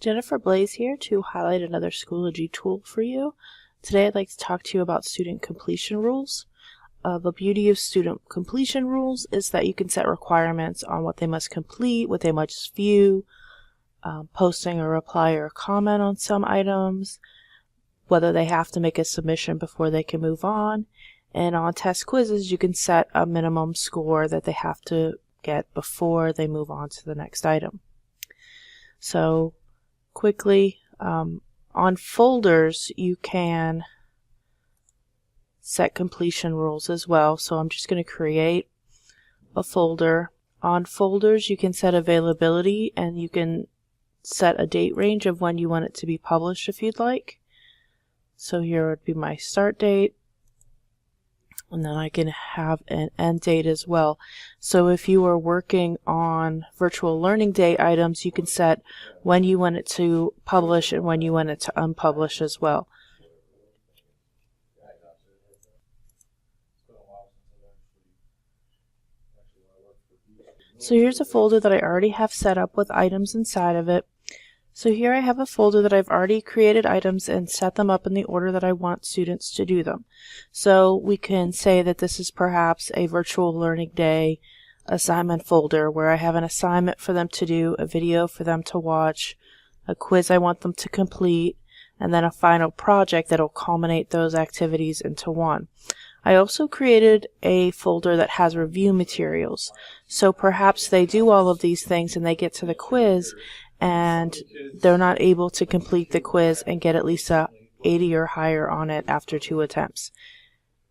Jennifer Blaze here to highlight another Schoology tool for you. Today I'd like to talk to you about student completion rules. The beauty of student completion rules is that you can set requirements on what they must complete, what they must view, posting a reply or a comment on some items, whether they have to make a submission before they can move on, and on test quizzes you can set a minimum score that they have to get before they move on to the next item. So quickly, on folders you can set completion rules as well. So I'm just going to create a folder. On folders you can set availability, and you can set a date range of when you want it to be published if you'd like. So here would be my start date, and then I can have an end date as well. So if you are working on virtual learning day items, you can set when you want it to publish and when you want it to unpublish as well. So here's a folder that I already have set up with items inside of it. So here I have a folder that I've already created items and set them up in the order that I want students to do them. So we can say that this is perhaps a virtual learning day assignment folder where I have an assignment for them to do, a video for them to watch, a quiz I want them to complete, and then a final project that will culminate those activities into one. I also created a folder that has review materials. So perhaps they do all of these things and they get to the quiz and they're not able to complete the quiz and get at least a 80 or higher on it after 2 attempts.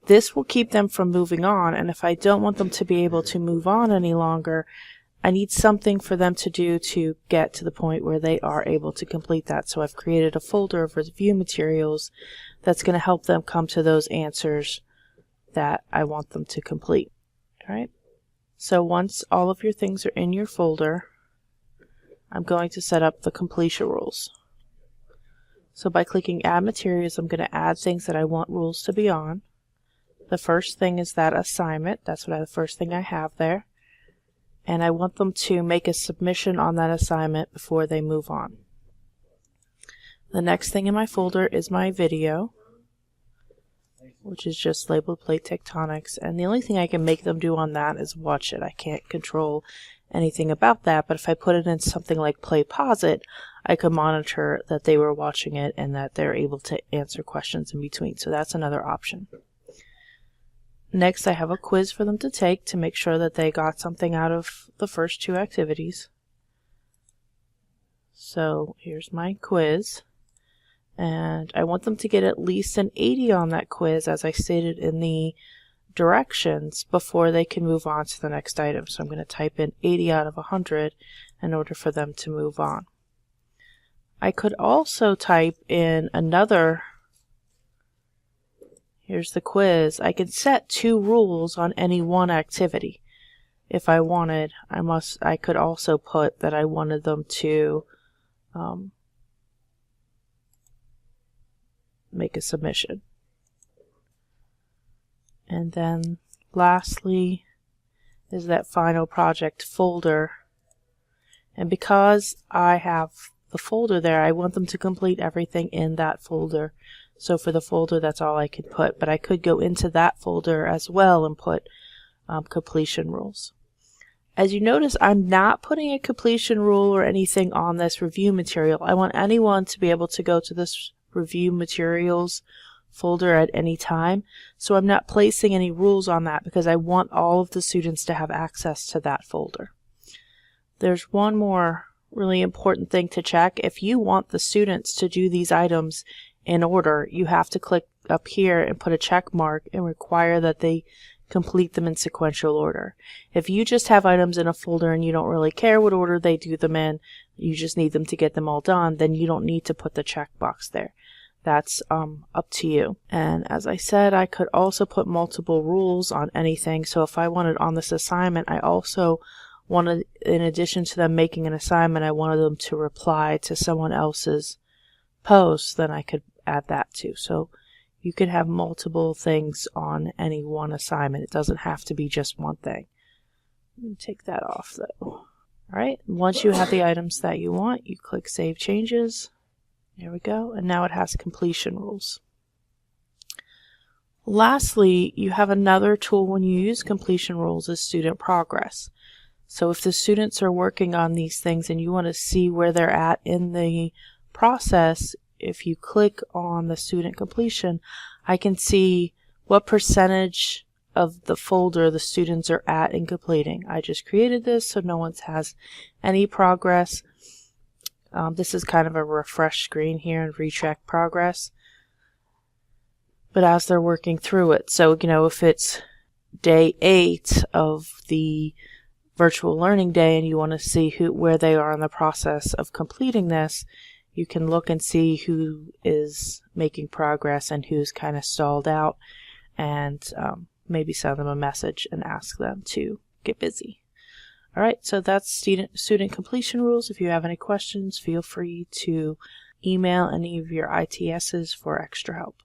This will keep them from moving on, and if I don't want them to be able to move on any longer, I need something for them to do to get to the point where they are able to complete that. So I've created a folder of review materials that's going to help them come to those answers that I want them to complete. All right. So once all of your things are in your folder, I'm going to set up the completion rules. So by clicking Add Materials, I'm going to add things that I want rules to be on. The first thing is that assignment. That's the first thing I have there. And I want them to make a submission on that assignment before they move on. The next thing in my folder is my video, which is just labeled Plate Tectonics, and the only thing I can make them do on that is watch it. I can't control anything about that, but if I put it in something like Play Pause It, I could monitor that they were watching it and that they're able to answer questions in between. So that's another option. Next, I have a quiz for them to take to make sure that they got something out of the first 2 activities. So here's my quiz, and I want them to get at least an 80 on that quiz, as I stated in the directions, before they can move on to the next item. So I'm going to type in 80 out of 100 in order for them to move on. I could also type in another. Here's the quiz. I can set 2 rules on any one activity. If I wanted, I could also put that I wanted them to make a submission. And then lastly is that final project folder. And because I have the folder there, I want them to complete everything in that folder. So for the folder, that's all I could put. But I could go into that folder as well and put completion rules. As you notice, I'm not putting a completion rule or anything on this review material. I want anyone to be able to go to this review materials folder at any time. So I'm not placing any rules on that because I want all of the students to have access to that folder. There's one more really important thing to check. If you want the students to do these items in order, you have to click up here and put a check mark and require that they complete them in sequential order. If you just have items in a folder and you don't really care what order they do them in, you just need them to get them all done, then you don't need to put the checkbox there. That's up to you. And as I said, I could also put multiple rules on anything. So if I wanted on this assignment, I also wanted, in addition to them making an assignment, I wanted them to reply to someone else's post, then I could add that too. So you could have multiple things on any one assignment. It doesn't have to be just one thing. Let me take that off though. All right, once you have the items that you want, you click Save Changes. There we go, and now it has completion rules. Lastly, you have another tool when you use completion rules is student progress. So if the students are working on these things and you want to see where they're at in the process, if you click on the student completion, I can see what percentage of the folder the students are at in completing. I just created this so no one has any progress. This is kind of a refresh screen here and retrack progress. But as they're working through it, so if it's day 8 of the virtual learning day and you want to see where they are in the process of completing this, you can look and see who is making progress and who's kind of stalled out, and maybe send them a message and ask them to get busy. All right, so that's student completion rules. If you have any questions, feel free to email any of your ITSs for extra help.